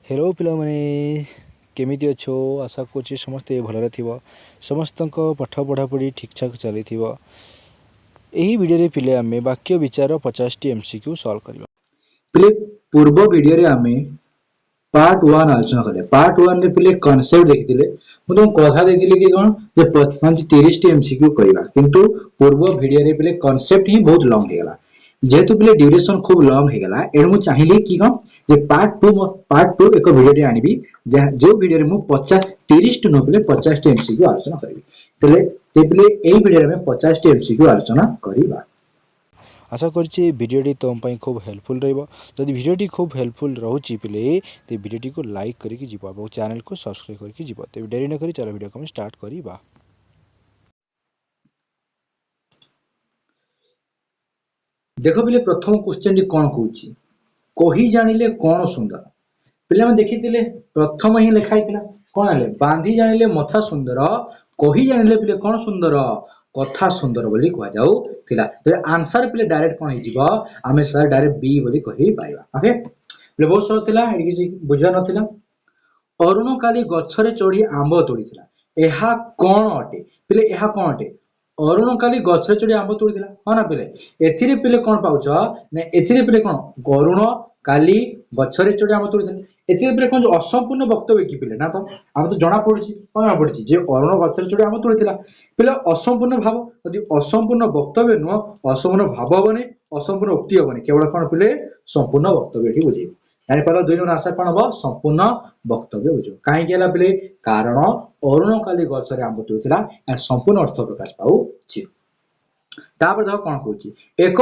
Hello पिलामाने केमिति अच्छो आशा करुच्ची समस्ते भलरे थिबो समस्तक पाठ पढ़ापढ़ी ठीक ठाक चली यही वीडियो पिले आमे वाक्य विचार 50 टी एमसीक्यू सॉल्व करबा पिले पूर्व वीडियो रे आमे पार्ट 1 आलोचना कले पार्ट 1 रे पिले कांसेप्ट देखिथिले मु तुम कथा देथिले कि कोन जे 30 टी एमसीक्यू करबा किंतु पूर्व वीडियो रे पिले कांसेप्ट ही बहुत लॉन्ग हे गेला जेहेतु पिले ड्यूरेशन खूब लॉन्ग हे गेला एनु मु चाहिली कि कोन जे पार्ट 2 एक वीडियो रे आनिबी जो वीडियो रे मु 50 30 टू नो पिले 50 टी एमसीक्यू आलोचना करबी तले ते पिले एई वीडियो रे 50 टी एमसीक्यू आलोचना करबा आशा करुच्ची वीडियोटी तुम पाई खूब हेल्पफुल रहिबो जदि वीडियोटी खूब हेल्पफुल रहउची पिले ते वीडियोटी को लाइक करिकि जिवो और चैनल को सब्सक्राइब करिकि जिवो ते देरी न करी चलो वीडियो को हम स्टार्ट करबा। देखो पिले प्रथम क्वेश्चन टी कोन कहूची कही जानिले कोन सुंदर पिले में देखिथिले प्रथम ही लिखा हितला कोन आले बांधी जानिले मथा सुंदर कही जानिले पिले कोन सुंदर कथा सुंदर बोली कहा जाऊ थिला तो आंसर पिले डायरेक्ट कोन हिजिबो आमे सर डायरेक्ट बी बोली कहि पाइबा ओके पिले बहुत सरल थिला एडी किसी बुझा नथिला अरुण काली गछरे चढ़ी आंब तोड़ीथिला एहा कोन अटे पिले एहा कोन अटे अरुण काली गछरे चढ़ी आंब तोड़ीथिला हां ना पिले एथिरे पिले कोन पाउछ ने एथिरे पिले कोन अरुण काली गछरे चढ़ी आंब तोड़ीथिला एथिरे पिले कोन असंपूर्ण वक्तव्य कि पिले ना तो हम तो जणा पड़ुची कोन जणा पड़ुची जे अरुण गछरे चढ़ी आंब तोड़ीथिला पिले असंपूर्ण भाव यदि असंपूर्ण वक्तव्य नो असंपूर्ण भाव बने असंपूर्ण उक्ति बने केवल कोन पिले संपूर्ण वक्तव्य ही बुझे यानी पहला दुई नंबर आंसर कोन हो संपूर्ण वक्तव्य बुझो काहे केला पिले कारण अरुण काली गछरे आंब तोड़ीथिला ए संपूर्ण अर्थ प्रकाश पाउ छी तापर देखो कोन कहूची एक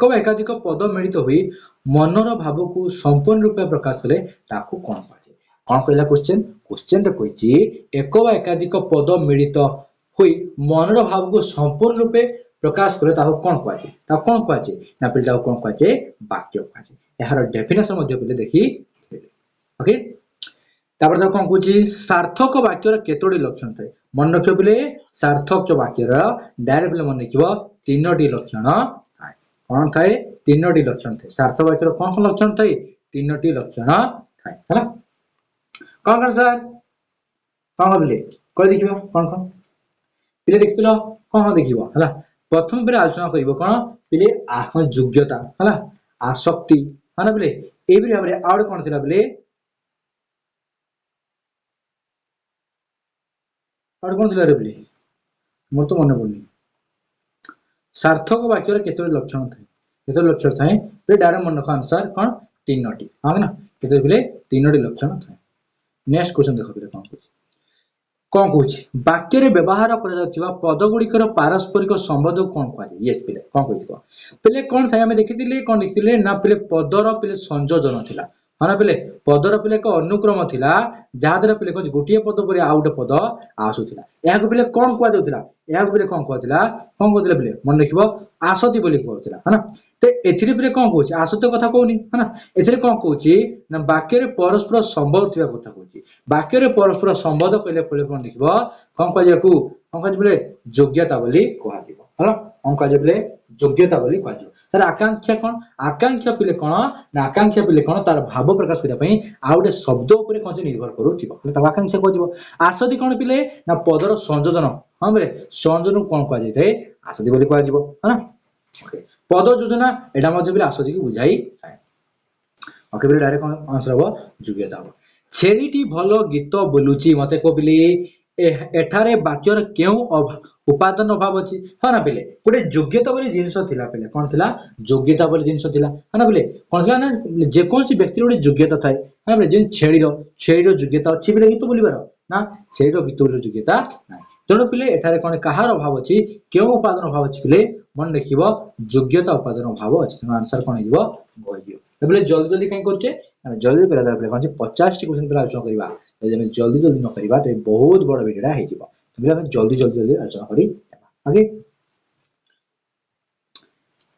वा एकाधिक पद मिलित होई मनर भाव को संपूर्ण रूप में प्रकाश करे ताकू कोन कहजे कोन कहला क्वेश्चन रे कहची एक वा एकाधिक पद मिलित होई मनर भाव को संपूर्ण रूप में प्रकाश करे ताकू कोन कहजे ना पिले ताकू कोन कहजे वाक्य कहजे एहार डेफिनेशन मध्ये पिले देखि ओके तापर देखो कोन कहूची सार्थक वाक्यर केतोडी लक्षण थाए मन रखियो पिले सार्थक वाक्यर डायरेक्ट पिले मन रखियो तीनोटी लक्षण थाए कोन थाए तीनोटी लक्षण थाए सार्थक वाक्यर कोन लक्षण थाए तीनोटी लक्षण थाए हैला कोन सर कोन पिले कर देखिबो कोन पिले देखितलो कोन देखिबो हैला प्रथम पिले आलोचना करिवो कोन पिले आत्म योग्यता हैला आसक्ति हैना पिले ए भी हमरे आउट कोन थिला पिले और कौन थिला रे पिले मोर तो मन पड़नी सार्थक वाक्यर केतोटी लक्षण थाए पे डायरेक्ट मन रखो आंसर कोन तीनोटी हां ना केते पिले तीनोटी लक्षण थाए नेक्स्ट क्वेश्चन देखो पिले कोन कहूची वाक्य रे व्यवहार कर जाथिबा पद गुडिकर पारस्परिक संबंध कोन कहै यस पिले कोन कहैछो पिले कोन थाए हमें देखिथिले कोन लिखिथिले ना पिले पदर पिले संयोजन थिला हां पिले पदर पिले एक अनुक्रम थिला जादर पिले कोन गोटिए पद परे आ उटे पद आसुथिला एहा को पिले कोन कहै जाउथिला एहा को पिले कोन कहथिला पिले मन रखिबो आसति बोली कहथिला हां ते एथिरे पिले कोन कहूची आसति कथा कहउनी हां एथिरे कोन कहूची ना वाक्य रे परस्पर संबंध थिबा कथा कहूची वाक्य रे परस्पर संबंध कहले पिले कोन लिखिबो कोन कहजाकू कोन कहज पिले योग्यता बोली कहदिबो हां कोन कहज पिले योग्यता बोली कहदिबो तार आकांक्षा पिले कोन ना आकांक्षा पिले कोन तार भाव प्रकाश करिया पई आउटे शब्द ऊपर कोन निर्भर करूथिबो त आकांक्षा कहजिबो आसति कोन पिले ना पदर संयोजन हां बरे संयोजन कोन कह जाय थाए आसति बोली कहजिबो हां ओके पद योजना एटा मध्ये पिले आसति की बुझाई थाए ओके पिले डायरेक्ट आंसर हो योग्यता हो छेरीटी भलो गीत बोलुची मते को पिले एठारे वाक्यर केउ उपादान अभाव अछि हां ना पिले गोटे योग्यता बोली जिंस थिला पिले कोन थिला योग्यता बोली जिंस थिला हां ना पिले कोन थिला ना जे कोनसी व्यक्ति रे योग्यता थाए हां पिले जिन छेड़ी रो योग्यता अछि पिले गीत बोलिबार ना छेड़ी रो गीत बोली योग्यता नै जण पिले एठारे कोन कहार अभाव अछि केउ उपादान अभाव अछि पिले मन देखिबो योग्यता उपादान अभाव अछि आंसर कोन हिबो गइदियो पिले जल्दी जल्दी काई करछे जल्दी करा दर पिले कोन 50 टी क्वेश्चन पिले आलोचना करिबा जदि जल्दी जल्दी न करिबा तो बहुत बड़ वीडियोडा हे जिवो पिले हम जल्दी आलोचना करी आगे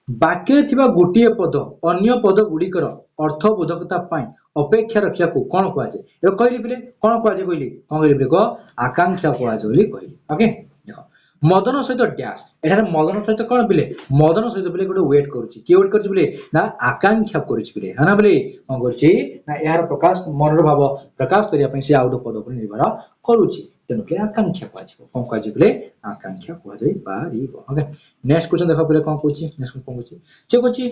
वाक्य रे थिबा गोटिए पद अन्य पद गुडिकर अर्थबोधकता पाई अपेक्षा रखिया को कोन कहै छै ए कहली पिले कोन कहै छै कहली कोन कहली पिले को आकांक्षा कहै छै बोली कहली ओके देखो मदन सहित डैश एठारे मदन सहित कौन पिले मदन सहित पिले गोटे वेट करुच्ची किए वेट करुच्ची पिले ना आकांक्षा करुच्ची पिले है ना पिले कौन करुच्ची ना यार प्रकाश मनर भाव प्रकाश करने पे से आउट पद पर निर्भर करुच्ची तेणु पिले आकांक्षा कह कौन कह पिले आकांक्षा कह पारिबो ओके नेक्स्ट क्वेश्चन देखो पिले कौन कहूची नेक्स्ट कौन कहूची से कहूची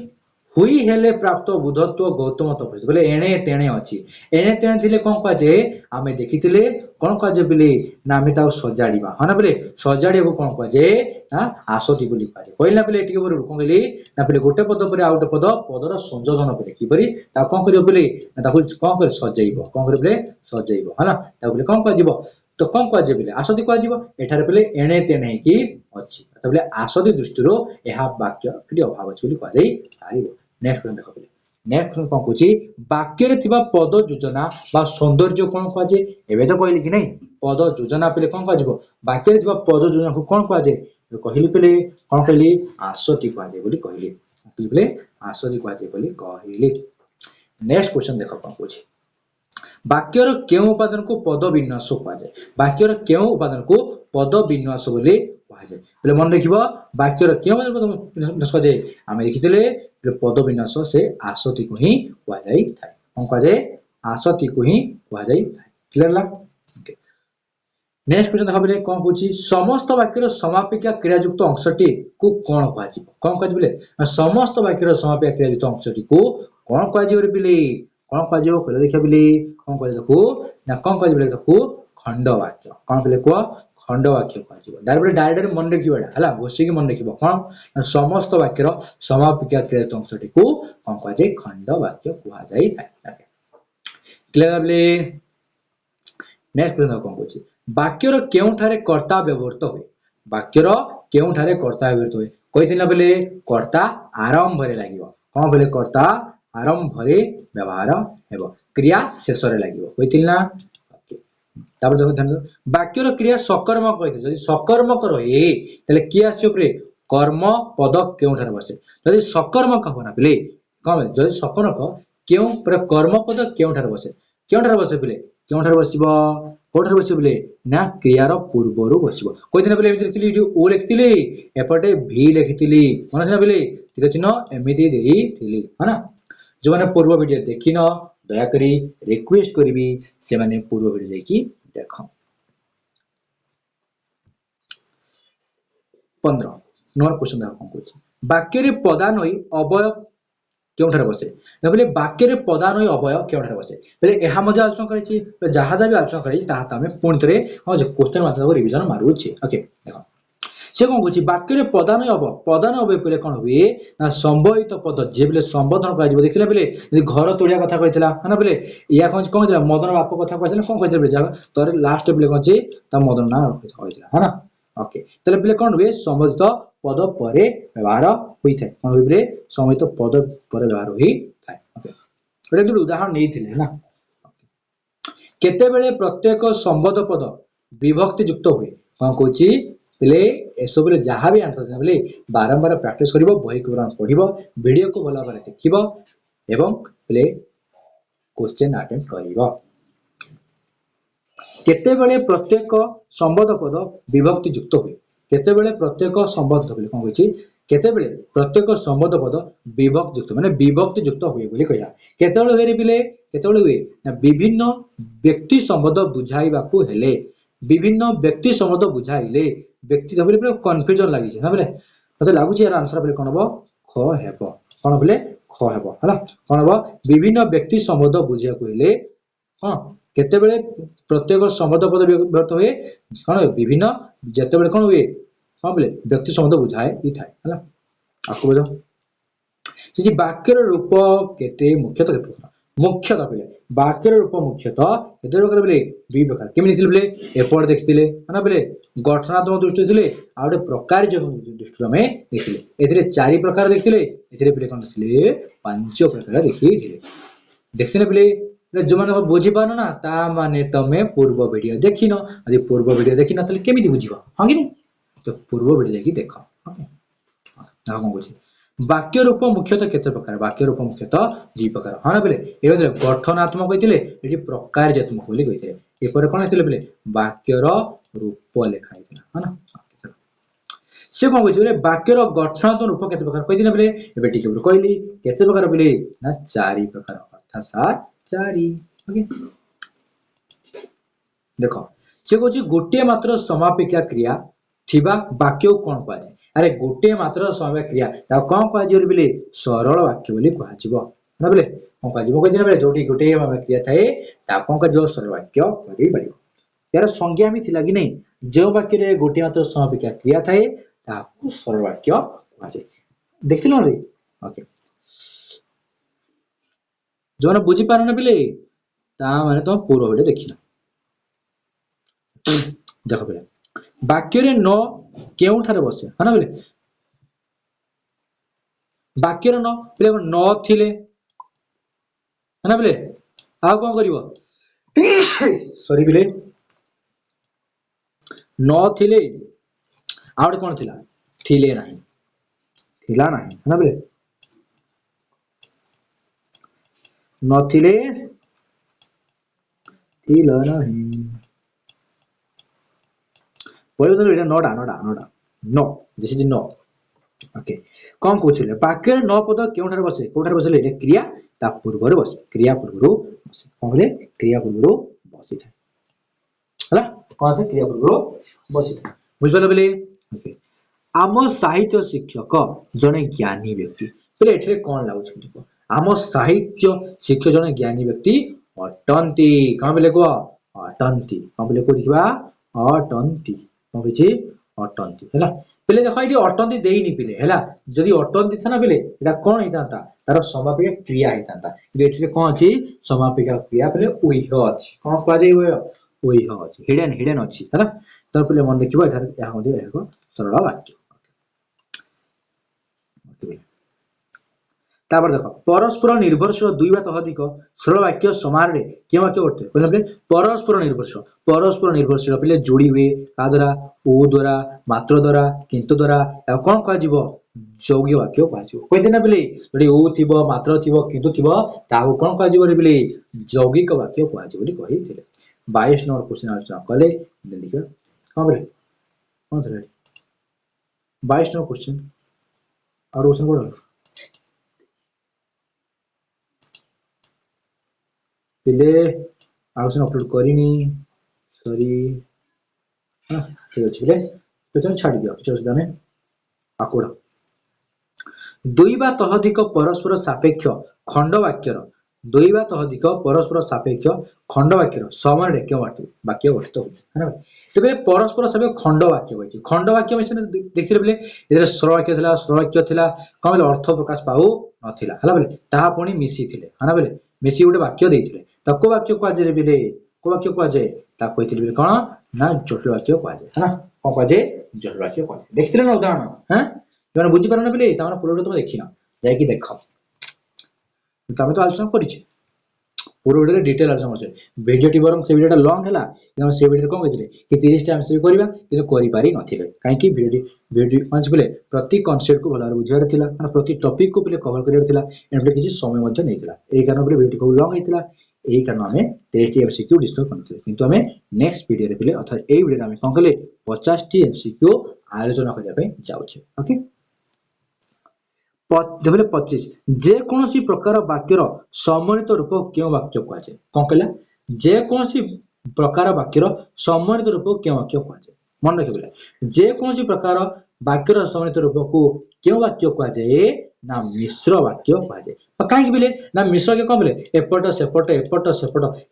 हुई हेले प्राप्त बुधत्व गौतम तपस्या बोले एणे तेणे अच्छी एणे तेणे थिले कौन कह जे आमे देखिथिले कौन कह जे बिले ना आमे ताऊ सजाड़ीबा हना बिले सजाड़ी को कौन कह जे ना आसती बोली कह जे पहिला बिले टिके पर कौन कहली ना बिले गोटे पद पर आउट पद पदर संयोजन करे कि परि ता कौन करियो बिले ना ताकू कौन कर सजाइबो कौन करे बिले सजाइबो हना ता बिले कौन कह जीवो तो कौन कह जे बिले आसती कह जीवो एठारे बिले एणे तेणे की अच्छी तो बिले आसती दृष्टिरो एहा वाक्य क्रिया अभाव अछि बोली कह जाई पारिबो नेक्स्ट क्वेश्चन देखो नेक्स्ट क्वेश्चन कौन कहूची वाक्य रे थिबा पद योजना बा सौंदर्य कौन कह जे एबे तो कहली कि नहीं पद योजना पले कौन कह जिवो वाक्य रे थिबा पद योजना को कौन कह जे कहली पले कौन कहली आसती कह जे बोली कहली पले आसती कह जे बोली कहली नेक्स्ट क्वेश्चन देखो कौन कहूची वाक्यर केउ उपादान को पद विन्यास कह जाए वाक्यर केउ उपादान को पद विन्यास बोली कह जाए पले मन रखिबो वाक्यर केउ उपादान पद विन्यास कह जाए आमे देखिथिले पद विन्यास से आसती को ही कह जाई थाए कौन कह जाए आसती को ही कह जाई थाए क्लियर ला ओके नेक्स्ट क्वेश्चन देखा बिले कौन कहूची समस्त वाक्यर समापिका क्रियायुक्त अंशटी को कौन कह जिवो कौन कह जिवले समस्त वाक्यर समापिका क्रियायुक्त अंशटी को कौन कह जिवो रे बिले कौन कह जिवो कहले देखा बिले कौन कह देखो ना कौन कह जिवले देखो खंड वाक्य कौन बिले को खंड वाक्य कह जिवो डायरेक्ट मन रखिबो हला घोषी की मन रखिबो कौन समस्त वाक्यर समापिका क्रियायुक्त अंशटी को कौन कह जाय खंड वाक्य कह जाई थाए क्लियर बिले नेक्स्ट क्वेश्चन कौन कहूची वाक्यर केउठारे कर्ता व्यवहृत हुए वाक्यर केउठारे कर्ता व्यवहृत हुए कहिथिना बेले कर्ता आरंभ रे लागिवो कोन बेले कर्ता आरंभ रे व्यवहार हेबो क्रिया शेष रे लागिवो कहिथिना तापर देखो ध्यान वाक्यर क्रिया सकर्मक कहिथि जदि सकर्मक रहे तले की आछो प्रे कर्म पद केउठारे बसे जदि सकर्मक होना बेले कोन जदि सकर्मक केउ प्रे कर्म पद केउठारे बसे बेले केउठारे बसिबो कोठारे बसिबो बेले ना क्रियार पूर्वरु बसिबो कहिथिना बेले एमिति लिखिली ओ लिखितिली एपटे भी लिखितिली मनसिना बेले ठीक चिन्ह एमिति देइथिली हना जो माने पूर्व वीडियो देखिनो दया करी रिक्वेस्ट करबी से माने पूर्व वीडियो देखि देखो 15 नंबर क्वेश्चन देखो कोन कहछि वाक्य रे पदान्वयी अवयव केउठारे बसे बोले वाक्य रे पदान्वयी अवयव केउठारे बसे बोले एहा मजा आलोचना करिछि जहा जा भी आलोचना करिछि ताहा त हमें पुणी थरे हो जे क्वेश्चन मात्र रिवीजन मारुछि ओके देखो से कोन कहछि वाक्य रे पदान्वयी अवयव पले कोन हुए ना संबोधित पद जे बेले संबोधन करा जिवो देखिला बेले जे घर तोड़िया कथा कहितला हना बेले या कोन कहला मदन बाप कथा कहितला कोन कहितला बेले जा तोरे लास्ट बेले कोन छि ता मदन ना कहितला हना ओके तले बेले कोन हुए संबोधित पद परे व्यवहार होई थाए कोन होइबरे संबोधित पद परे व्यवहार होई थाए ओके एटा दु उदाहरण नेइथिले ना केते बेले प्रत्येक संबोध पद विभक्ति युक्त हुए कोन कहछि बेले एसो बेले जहा भी आंसर बेले बारंबार प्रैक्टिस करिवो बही को पढिवो वीडियो को भला भाबरे देखिवो एवं बेले क्वेश्चन अटेम्प्ट करिवो केते बेले प्रत्येक संबोध पद विभक्ति युक्त हुए केते बेले प्रत्येक संबोध बेले कोन कहछि केते बेले प्रत्येक संबोध पद विभक्ति युक्त माने विभक्ति युक्त हुए बोली कहला केते बेले हेरि बिले केते बेले हुए ना विभिन्न व्यक्ति संबोध बुझाइबा को हेले विभिन्न व्यक्ति संबोध बुझाइले व्यक्ति जबले पूरा कंफ्यूजन लागि छै ना बेले मते लागु छै यार आंसर बेले कोन हबो ख हेबो कोन बेले ख हेबो हला कोन हबो विभिन्न व्यक्ति संबोध बुझिया को हेले हां केते बेले प्रत्येक संबोध पद व्यक्त हुए कोन विभिन्न जते बेले कोन हुए हां बेले व्यक्ति संबोध बुझाए इ थाए हला आको बुझो जे वाक्यर रूप केते मुख्यतः केते मुख्यतः बेले वाक्यर रूप मुख्यतः केते प्रकार बेले दुई प्रकार केमि दिथिले बेले एपड देखिथिले हना बेले गठनात्मक दृष्टि दिथिले आ ओटे प्रकार जे दृष्टि हमें देखिले एथिरे चारि प्रकार देखिथिले एथिरे बेले कोन देखिले पांच प्रकार देखिथिले देखिने बेले जो माने बुझी पानो ना ता माने तमे पूर्व वीडियो देखिनो यदि पूर्व वीडियो देखिनो तले केमिति बुझिबो हां कि तो पूर्व वीडियो देखि देखो ओके ना कोन बुझी वाक्य रूप मुख्यतः केते प्रकार वाक्य रूप मुख्यतः दुई प्रकार हां बेले एबे गठनात्मक कहिथिले एठी प्रकारयात्मक बोली कहिथिले ए पर कोन आथिले बेले वाक्यर रूप लेखा आइथिला हां ना से कौन कहछि वाक्यर गठनात्मक रूप केते प्रकार कहछि ना बोले एबे टिके बोले कहली केते प्रकार बोले ना चारि प्रकार अर्थात सार चारि ओके देखो से कहछि गोटे मात्र समापिका क्रिया थिबा वाक्य कोन कह जाय अरे गोटे मात्र समापिका क्रिया ता कोन कह जाय बोले सरल वाक्य बोली कह जिवो ना बोले कोन कह जिवो कहछि ना बोले जोटी गोटे क्रिया थाए ता कोन कह जिवो सरल वाक्य कहि परिबो यार संज्ञा भी थिला कि नहीं जो वाक्य रे गोटे मात्र समापिका क्रिया थाए ताकू सरल वाक्य कह जाय देखिलो रे ओके जोन बुझी पार ना बिले ता माने तो पूरा होले देखिला देखो बोले वाक्य रे न केउ ठारे बसे है ना बोले वाक्य रे न बोले न थिले है ना बोले आ कोन करिवो सॉरी बोले न थिले आउट कोन थिला थिले नाही थिला नाही है ना बोले न थिले थिला नाही बोले तो एटा नोडा नोडा नोडा no this is no okay कौन कहथिले वाक्य रे न पद केउठारे बसे कोठारे बसले रे क्रिया ता पूर्व रे बसे क्रिया पूर्व रो बसे कोन बोले क्रिया पूर्व रो बसे था हला कौन से क्रिया पूर्व रो बसे था बुझ पाले बोले ओके आम साहित्य शिक्षक जने ज्ञानी व्यक्ति बोले एठरे कोन लागु छै आम साहित्य शिक्षक जने ज्ञानी व्यक्ति अटंती कोन बोले को अटंती कोन बोले को देखिबा अटंती कोन कहछि अटंती हैला पहिले देखो इडी अटंती देई नि पिले हैला जदी अटंती था ना पिले एटा कोन हितांता तार समापिका क्रिया हितांता कि एठरे कोन अछि समापिका क्रिया पहिले उइह अछि कोन कह जाय उइह अछि हिडन अछि हैला तर पहिले मन देखिबो एठार या होदे एगो सरल वाक्य तापर देखो परस्पर निर्भरशील दुई बा अधिक सरल वाक्य समान रे के वाक्य करते बोले परस्पर निर्भरशील पहिले जोड़ी हुए का द्वारा ओ द्वारा मात्र द्वारा किंतु द्वारा या कोन कह जिवो यौगिक वाक्य कह जिवो कहते ना बोले जडी ओ थिबो मात्र थिबो किंतु थिबो ताको कोन कह जिवो रे बोले यौगिक वाक्य कह जिवो बोली कहिथिले 22 नंबर क्वेश्चन आलोचना कले देखियो कोन बोले कोन थले 22 नंबर क्वेश्चन और क्वेश्चन कोड पिले आउसन अपलोड करिनी सॉरी हां ठीक अछि पिले तो तुम छाडी दियो किछ असुविधा नै आकोडा दुई बा तहधिक परस्पर सापेक्ष खंड वाक्यर दुई बा तहधिक परस्पर सापेक्ष खंड वाक्यर समान रे के वाक्य गठित हो है ना तबे परस्पर सापेक्ष खंड वाक्य होई खंड वाक्य में देखिले बोले एरे सरल वाक्य थिला कमले अर्थ प्रकाश पाऊ नथिला हला बोले ताहा पुनी मिसी थिले हना बोले मिसी उडे वाक्य देथिले तको वाक्य को आजे बिले को वाक्य को आजे ता कहिथिले बिले कोन ना जटिल वाक्य को आजे है ना को को आजे जटिल वाक्य को आजे देखथिले ना उदाहरण हैं जोने बुझी पारना बिले तामना पूरा तुम देखिना जाय कि देखो तमे तो आलोचना करिछि पूरा वीडियो डिटेल आलोचना करछे वीडियो टी बरम से वीडियोटा लॉन्ग हैला कि से वीडियो कोन कहिथिले कि 30 टा एमसीक्यू करबा कि करि पारि नथिले काहे कि वीडियो पंच बोले प्रति कांसेप्ट को भलार बुझियार थिला माने प्रति टॉपिक को पहिले कवर करियार थिला एमले किछि समय मध्ये नैथिला एई कारण पहिले वीडियो को लॉन्ग हैथिला एई कारण हमें 30 टी एमसीक्यू डिस्कस करथिले किंतु हमें नेक्स्ट वीडियो रे पहिले अर्थात एई वीडियो रे हमें कोन कले 50 टी एमसीक्यू आलोचना करिया पे जाउछे ओके देखले 25 जे कोनोसी प्रकार वाक्यर सम्मिलित रूप केउ वाक्य कह जाय कोन कहला जे कोनोसी प्रकार वाक्यर सम्मिलित रूप केउ वाक्य कह जाय मन रखिबले जे कोनोसी प्रकार वाक्यर सम्मिलित रूप को केउ वाक्य कह जाय ना मिश्र वाक्य कह जाय काहे बिले ना मिश्र के कोन बिले एपट सेपट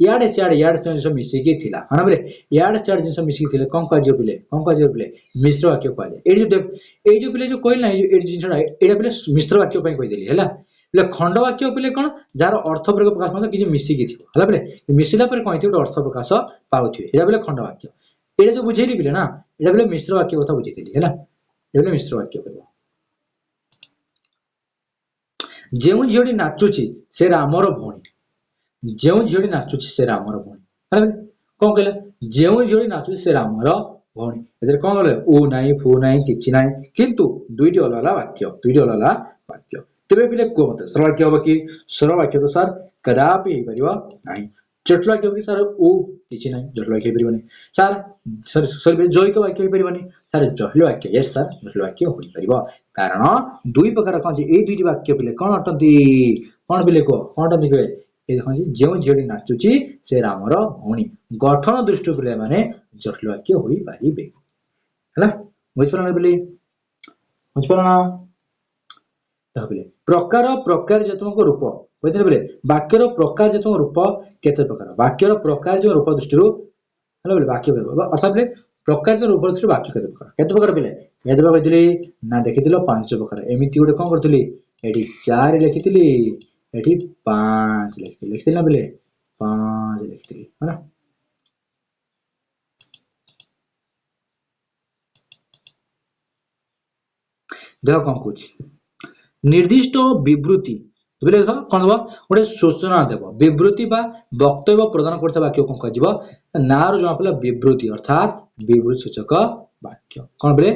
याडे जिंस मिसी के थिला हना बिले याडे चार जिंस मिसी के थिले कोन कह जाय बिले मिश्र वाक्य कह जाय एई जो बिले जो कहल ना एई जिंसडा एडा बिले मिश्र वाक्य पई कहि देली हैला बिले खंड वाक्य बिले कोन जार अर्थ प्रकाश मतलब कि मिसी के थिबो हैला बिले मिसिला पर कोन थिबो अर्थ प्रकाश पाउथिबे एडा बिले खंड वाक्य एडा जो बुझेली बिले ना एडा बिले मिश्र वाक्य कथा बुझितेली हैला एडा मिश्र वाक्य कहबो जेउ झियोडी नाचुची से रामर भणी जेउ झियोडी नाचुची से रामर भणी हैला कोन कहला जेउ झियोडी नाचुची से रामर भणी एदर कोन बोले ओ नाही फू नाही किछि नाही किंतु दुईटी अलग वाक्य तबे बिले को मत सरल वाक्य हो कि सरल वाक्य तो सर कदापि हे परिबो नाही जटिल वाक्य कि सर ओ किछि नै जटिल वाक्य परिबनी सर सर सर जैक वाक्य परिबनी सर जटिल वाक्य यस सर जटिल वाक्य होई परिबो कारण दुई प्रकार कोन ए दुईटी वाक्य पिले कोन अटंती कोन बिले को कोन अटंती के ए देखो जे झिडी नाचुची से रामर भौणी गठन दृष्टि पिले माने जटिल वाक्य होई परिबे हला बुझ परना बिले बुझ परना तबले प्रकार प्रकार जतमको रूप बुझते बेले वाक्यर प्रकार जतम रूप केते प्रकार वाक्यर प्रकार जो रूप दृष्टि हला बेले वाक्य अर्थात बेले प्रकार जो रूप दृष्टि वाक्य केते प्रकार बेले केते प्रकार कहतिली ना देखितिलो पांच प्रकार एमिति गुडे कोन करतिली एठी 4 लिखितिली एठी 5 लिखितिली लिखितिली ना बेले 5 लिखितिली हला देखो कोन कुछ निर्दिष्ट विवृत्ति बोले देखो कोन दबो गोटे सूचना देबो विवृत्ति बा वक्तव्य प्रदान करता वाक्य कोन कहजिबो ना रो जमा पला विवृत्ति अर्थात विवृत्ति सूचक वाक्य कोन बोले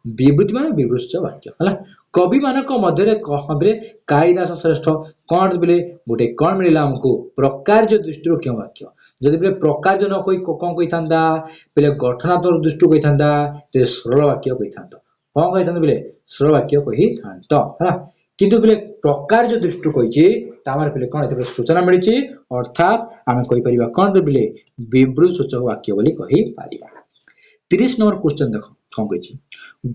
विवृत्ति माने विवृत्ति सूचक वाक्य हला कवि मानक मध्यरे कहबे कालिदास श्रेष्ठ कोन बोले गोटे कोन मिलिला हमको प्रकार जो दृष्टि क्यों वाक्य जदि बोले प्रकार जो न कोई कोन कहिथांदा बोले गठनात्मक दृष्टि कहिथांदा ते सरल वाक्य कहिथांदा कोन कहिथांदा बोले सरल वाक्य कहिथांता हला किंतु बोले प्रकार जो दृष्टि कहिछि तामार बोले कोन एते सूचना मिलिछि अर्थात आमे कहि परिबा कोन बोले विवृत्ति सूचक वाक्य बोली कहि परिबा 30 नंबर क्वेश्चन देखो कोन कहिछि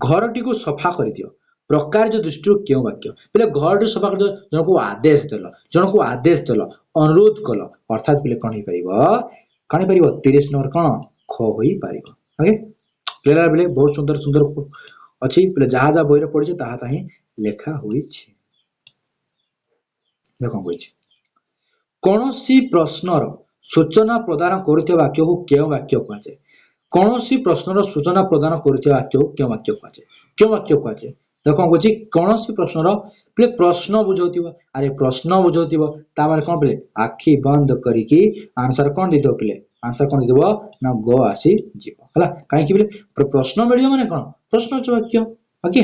घरटी को सफा कर दियो प्रकार जो दृष्टि क्यों वाक्य बोले घरटी सफा कर जनको आदेश देलो अनुरोध कलो अर्थात बोले कोन ही परिबो 30 नंबर कोन ख होई परिबो ओके क्लियर बोले बहुत सुंदर सुंदर अछि बोले जहा जा बहिरे पढिछ ताहा ताही लेखा होई छी देखो कहिछि कोनोसी प्रश्नर सूचना प्रदान करथिबा वाक्य को केउ वाक्य कहै कोनोसी प्रश्नर सूचना प्रदान करथिबा वाक्य को केउ वाक्य कहै देखो कहिछि कोनोसी प्रश्नर प्ले प्रश्न बुझौथिबो अरे प्रश्न बुझौथिबो ता माने कोन प्ले आखी बंद करिकि आंसर कोन दिदो प्ले आंसर कोन दिदो ना गो आसी जीवो हला काहे कि प्ले प्रश्न मिलियो माने कोन प्रश्न वाक्य ओके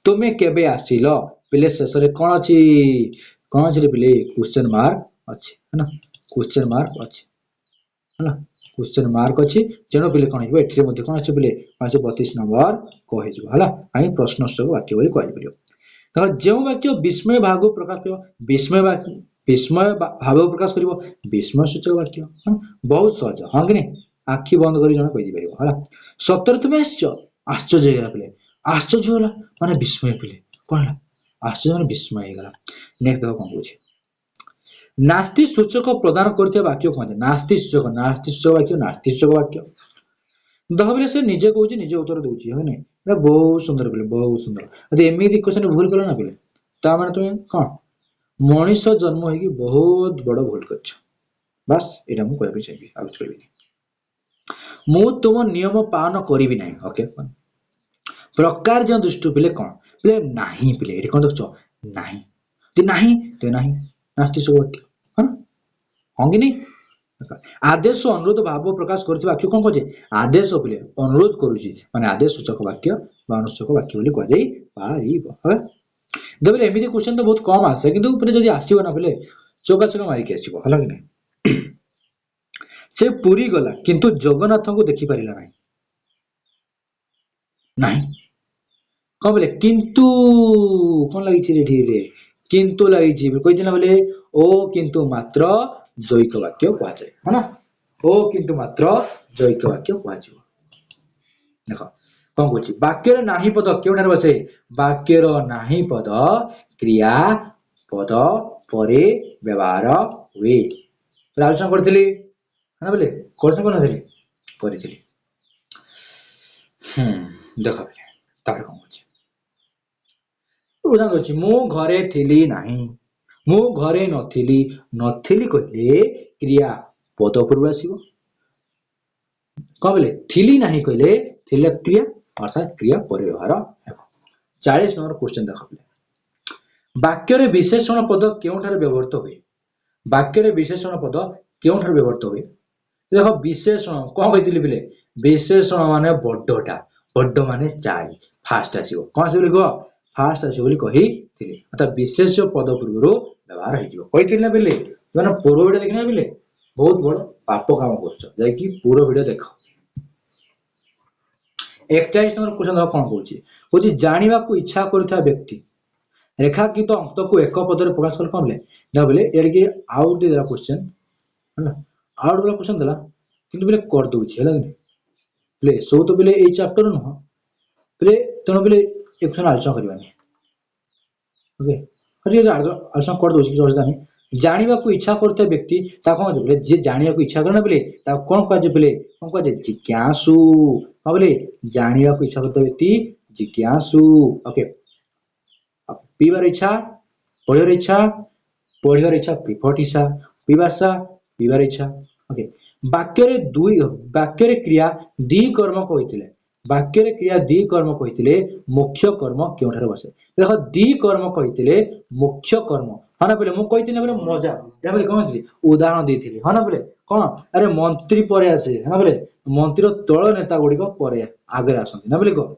तुमे केबे आसिलो प्ले शेष रे कोन अछि रे प्ले क्वेश्चन मार्क अछि है ना क्वेश्चन मार्क अछि है ना क्वेश्चन मार्क अछि जेनो प्ले कोन हिबो एठी मध्ये कोन अछि प्ले 32 नंबर कहि जिवो हला आइ प्रश्न सूचक वाक्य बोली कहि परियो त जेउ वाक्य विस्मय भाव प्रकाश करियो विस्मय भाव प्रकाश करियो विस्मय सूचक वाक्य बहुत सहज हां कि नै आखी बंद करी जण कहि परियो हला सत्तर तुमे आश्चर्य हेला प्ले आश्चर्य होला माने विस्मय प्ले कोन आश्चर्य माने विस्मय हेला नेक्स्ट देखो कोन पूछे नास्ति सूचक प्रदान करथिबा वाक्य कोन नास्ति सूचक वाक्य दहबले से निजे कहूची निजे उत्तर दोची है नै एटा बहुत सुंदर बोले बहुत सुंदर अदि एमिति क्वेश्चन भूल कलो ना बोले ता माने तुम कोन मनुष्य जन्म होगी बहुत बड़ भूल करछ बस एटा मु कहबे चाहिए आ कहबे मु तुम नियम पालन करिवि नै ओके प्रकार जो दृष्टि पिले कोन पिले नाही पिले एठी कोन देखछो नाही ते नाही नास्ति सूचक वाक्य हां कि नै आदेश अनुरोध भाव प्रकाश करथिबा वाक्य कोन कहजे आदेश पिले अनुरोध करूची माने आदेश सूचक वाक्य बा अनुसूचक वाक्य बोली कह जाई पारिबो ह दबले एमिति क्वेश्चन तो बहुत कम आसे किंतु ऊपर जदी आसीबो ना पिले चोका चोका मारी के आसीबो हला कि नै से पुरी गला किंतु जगन्नाथ को देखि परिला नाही नाही कोन बोले किंतु कोन लागि छि रेठी रे किंतु लागि छि कहि दिना बोले ओ किंतु मात्र जैक वाक्य कह जाय है ना ओ किंतु मात्र जैक वाक्य कह जिवो देखो कोन कहछि वाक्य रे नाही पद केउठार बसे वाक्य रो नाही पद क्रिया पद परे व्यवहार हुए आलोचना करथिली है ना बोले कोन नथिली करिथिली देखो बोले तार कोन कहछि उदाहरण कहछि मु घरे थिली नाही मु घरे नथिली कहले क्रिया पद पूर्व आसीबो कोन बोले थिली नाही कहले थिले क्रिया अर्थात क्रिया पर व्यवहार हेबो 40 नंबर क्वेश्चन देखो बोले वाक्य रे विशेषण पद केउठार व्यवहृत होय वाक्य रे विशेषण पद केउठार व्यवहृत होय देखो विशेषण कोन कहितली बोले विशेषण माने बड्ड माने 4 फास्ट आसीबो कोन से बोले गो फास्ट आसीबो बोली कहि थिले अर्थात विशेष पद पूर्व व्यवहार हे जिवो कहिथिले ना बोले माने पूर्वटा देखना बोले बहुत बड़ पाप काम कर जाकि पूरा वीडियो देख 41 नंबर क्वेश्चन कौन कौन जानवा को इच्छा करुवा व्यक्ति रेखांकित अंक को एक पदर प्रकाश कर कौन ना बोले ये आउट देला क्वेश्चन है आउट वाला क्वेश्चन देला किंतु बोले कर दूची है बोले सब तो बोले ये चैप्टर नुह बोले तेणु बोले एक क्वेश्चन आलोचना करवानी ओके आलोचना कर दूची किसी असुविधा नहीं जानवा को इच्छा करुवा व्यक्ति कौन बोले जी जानवा को इच्छा करना बोले कौन कह बोले कौन कह जिज्ञासु हाँ बोले जानवा को इच्छा करुवा व्यक्ति जिज्ञासु ओके पीबार इच्छा पढ़िबार इच्छा पढ़िबार इच्छा पिफटिसा पिपासा पीबार इच्छा ओके वाक्य क्रिया दी कर्म कहते वाक्य क्रिया दी कर्म कहते मुख्य कर्म क्यों बसे देख दी कर्म कहते मुख्य कर्म हाँ ना बोले मुझे बोले मजा या बोले कौन उदाहरण दी हाँ ना बोले कौन अरे मंत्री पर आसे है ना बोले मंत्री तल नेता गुड़िक पर आगे आसती ना बोले कह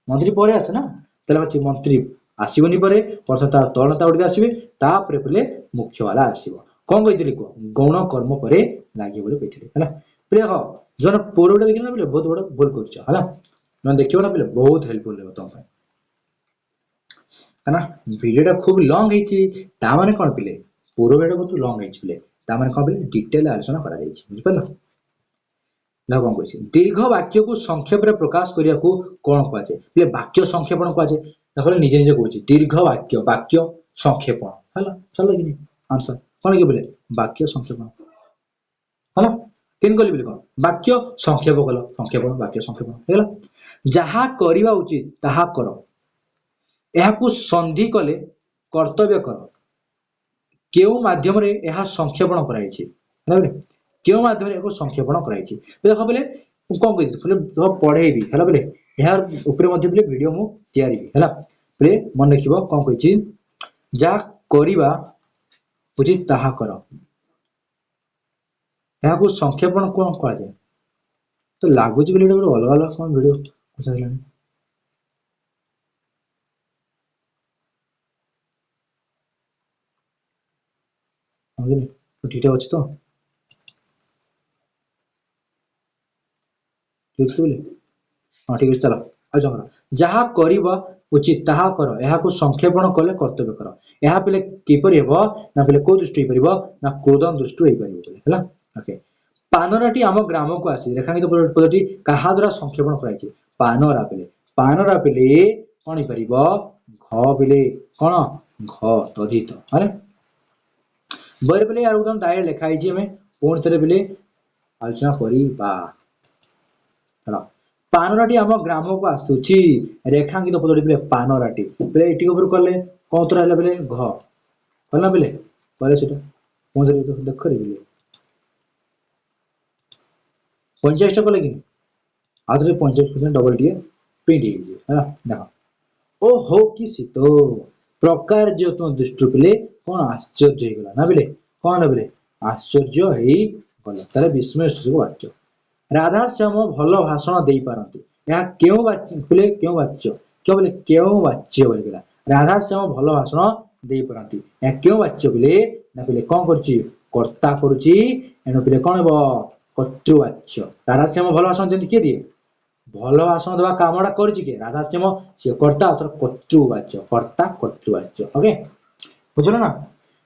मंत्री पर आसे ना तेल मंत्री आसबनी पर तार तल नेता गुड़िक आसवे तापर बोले मुख्य वाला आसव कौन कही कह गौण कर्म पर लगे बोले कही है देख जो पूर्वटा देखना बोले बहुत बड़ा भूल कर देखिए ना बोले बहुत हेल्पफुल रहा तुम है भिडियोटा खूब लंग होने कौन पिले पूर्व भिडियो बहुत लंग होते कौन बोले डिटेल आलोचना बुझिपार कौन कही दीर्घ वाक्य को संक्षेप में प्रकाश करने को कौन कहुए वाक्य संक्षेपण कहुए निजे निजे कह दीर्घ वाक्य वाक्य संक्षेपण है चल कि आंसर कौन कि बोले वाक्य संक्षेपण है केन कली कौन वाक्य संक्षेप कल संक्षेपण वाक्य संक्षेपण जहा करवा उचित ताहा कर यह संधि कले कर्तव्य कर केउ माध्यम रे यह संक्षेपण कराई क्यों माध्यम रे संक्षेपण कराई देख बोले कौन कही बोले पढ़ेबी है बोले यार बोले वीडियो मु तैयारी है बोले मन रख कौन कही जहा करवा उचित ताहा कर यह संक्षेपण कौन कहुए तो लगुच अलग अलग कौन वीडियो बुझाइलानी ठीक अच्छे तो ठीक बोले हाँ ठीक है चलो आज जहा कर उचित ताहा कर यह संक्षेपण कले कर्तव्य कर यह पे किपर ना पे कौ दृष्टि ना क्रोधन दृष्टि है ओके पानराटी आम ग्राम को आसी रेखांकित पदटी क्या द्वारा संक्षेपण कराई पानरा पेले कौन हो घ पेले कौन घ तधित है बहरे पेले यार एकदम डायरेक्ट लिखाई हमें पुणी थे पेले आलोचना करवा पानराटी आम ग्राम को आसूची रेखांकित पदटी पे पानराटी पे ये ऊपर कले कौन तरह है बोले घ कला बोले कले से देख करें 50 कले कि आज 50 डबल टी प्रिंट है देख ओ हो कि शीत प्रकार जो तुम दृष्टि पे कौन आश्चर्य होगा ना बोले कौन बोले आश्चर्य होगा विस्मय सूचक वाक्य राधाश्याम भल भाषण दे पारती यह क्यों बोले क्यों वाच्य क्यों बोले क्यों वाच्य बोले राधाश्याम भल भाषण दे पारती यह क्यों वाच्य बोले ना बोले कौन कर्ता करुच्ची एणु पे कौन हम कर्तृवाच्य राधाश्याम भल भाषण दिखती किए दिए भल भाषण देवा कामटा कर राधाश्याम सी कर्ता अथवा कर्तृवाच्य कर्ता कर्तृवाच्य ओके बुझल ना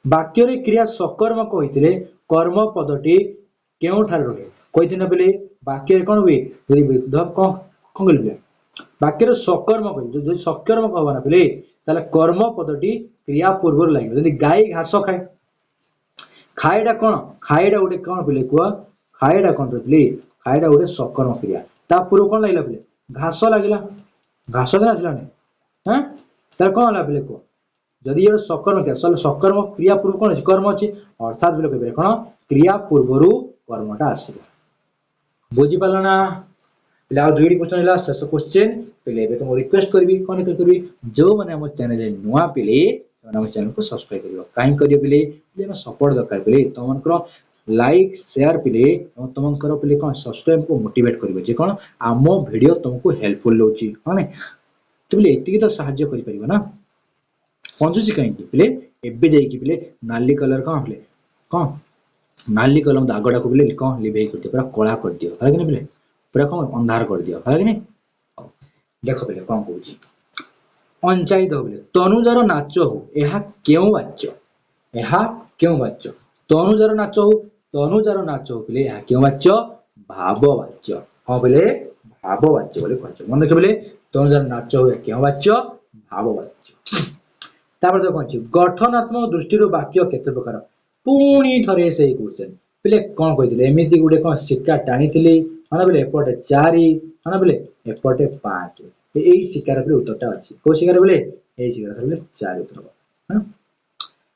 वाक्य क्रिया सकर्म कहते कर्म पदटी क्यों रहे कही बोले वाक्य कौन हुए कौन कह वाक्य सकर्म कह सकर्म कह ना बोले कर्म पदटी क्रिया पूर्व लगे गाई घास खाए खाएटा कौन खाएटा गोटे कौन बोले कह खाएटा कौन बोले खाएटा गोटे सकर्म क्रिया ता पूर्व कौन लगे बोले घास लगे घास दिन आसला हाँ तार कौन है बोले कह जदि ये सकर्म क्रिया सकर्म क्रिया पूर्व कौन अच्छी कर्म अच्छी अर्थात बोले कह कौन क्रिया पूर्वर कर्मटा आस बुझीपार ना पे आ दुईटी क्वेश्चन है शेष क्वेश्चन पे तुम रिक्वेस्ट करी कौन करी जो मैंने आम चैनल नुआ पिले आम चैनल को सब्सक्राइब कर कहीं करेंगे सपोर्ट दरकार पे तुम लाइक शेयर पिले तुम पे कौन सब्सक्राइब को मोटिवेट करेंगे कौन आम वीडियो तुमको हेल्पफुल हो तो ये तो साहाଯ୍य कर ना कंजूसी कहीं पे एवं जाइए नाली कलर कौन पे कौन नाली कलम दागटा को बोले कौन लिभेई कर दियो पूरा कला कर दियो है कि नहीं बोले पूरा कौन अंधार कर दियो है कि नहीं देख बोले कौन कहूची पंचायत बोले तनुजार नाच हो यह क्यों वाच्य ଏହା କେଉଁ ବାଚ୍ୟ ତନୁଜାର ନାଚ ହଉ ତନୁଜାର ନାଚ ହଉ ବୋଲେ ଏହା କେଉଁ ବାଚ୍ୟ ଭାବ ବାଚ୍ୟ ହଁ ବୋଲେ ଭାବ ବାଚ୍ୟ ବୋଲି କୁହାଯାଏ ମନେ ରଖିବେ ବୋଲେ ତନୁଜାର ନାଚ ହଉ ଏହା କେଉଁ ବାଚ୍ୟ ଭାବ ବାଚ୍ୟ ତାପରେ ତ କଣ ଗଠନାତ୍ମକ ଦୃଷ୍ଟିରୁ ବାକ୍ୟ କେତେ ପ୍ରକାର ପୁଣି ଥରେ ସେଇ କ୍ୱେଶ୍ଚନ ପିଲେ କଣ କହିଥିଲେ ଏମିତି ଗୋଟେ କଣ ଶିକା ଟାଣିଥିଲି ହଁ ବୋଲେ ଏପଟେ 4 ହଁ ବୋଲେ ଏପଟେ 5 ଏଇ ଶିକାର ଉପରେ ଉତ୍ତରଟା ଅଛି କୋଉ ଶିକାର ବୋଲେ ଏଇ ଶିକାର ବୋଲେ 4 ଉତ୍ତର ହଁ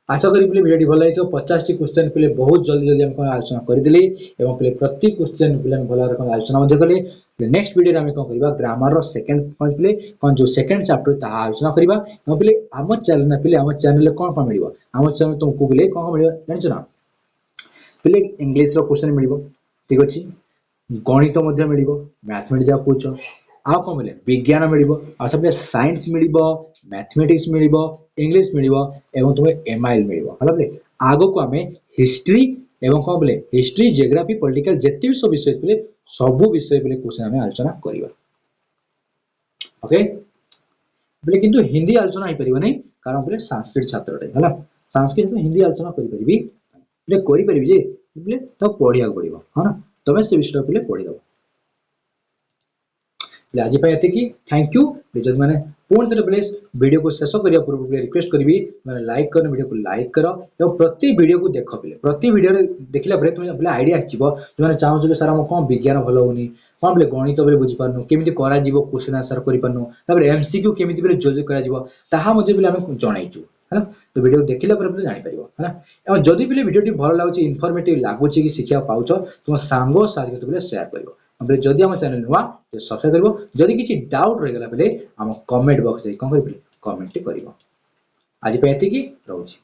आशा करी पिले वीडियो भल लगी 50 टी क्वेश्चन पिले बहुत जल्दी जल्दी हम आलोचना करदेली एवं पिले प्रति क्वेश्चन पिले भल रकम आलोचना मध्ये कले नेक्स्ट वीडियो रे हम कोन करबा ग्रामर रो सेकंड पॉइंट पिले कोन जो सेकंड चैप्टर ता आलोचना करबा एवं पिले हम चैनल ना पिले हम चैनल रे कोन कोन मिलिबो हम चैनल तुमको पिले कोन मिलिबो जानछ ना पिले इंग्लिश रो क्वेश्चन मिलिबो ठीक अछि गणित मध्ये मिलिबो मैथमेटिक्स जा पूछो आ कोन मिले विज्ञान मिलिबो आ सब साइंस मिलिबो मैथमेटिक्स मिलिबो इंग्लिश मिलिबो एवं तुम्हें एमआईएल मिलिबो हला बोले आगो को हमें हिस्ट्री एवं कोन बोले हिस्ट्री ज्योग्राफी पॉलिटिकल जति भी सब विषय बोले सब विषय बोले क्वेश्चन हमें आलोचना करबा ओके बोले किंतु हिंदी आलोचना ही परिबो नहीं कारण बोले संस्कृत छात्र रे हला संस्कृत से हिंदी आलोचना करि परिबी बोले करि परिबी जे बोले तो पढिया पड़िबो हां ना तमे से विषय बोले पढि दबो आज एति थैंक यू जब मैंने पुणी थे प्लीज वीडियो को शेष करने पूर्व रिक्वेस्ट करी मैंने लाइक कर वीडियो को लाइक कर और प्रति वीडियो को देख पे प्रति वीडियो देखला तुम बोले आईडिया आसो जो चाहूँ कि सर आम कौन विज्ञान भल होनी कौन बोले गणित बोले बुझीपारनु केमी क्वेश्चन आंसर करूँ एमसीक्यू केमी जोज कर जनईचु है तो वीडियो देखला जापर है जदि भी वीडियो भल लगुच इनफर्मेटिव लगुच कि शिक्षा पाच तुम सांग साथी बोले सेयार कर जदि आम चैनल नुआ सब्सक्राइब करिवो जदि किछि डाउट रहि गला बेले हम कमेंट बॉक्स रे कोन करिबे कमेंट करिवो आज पे एति की रहउछि।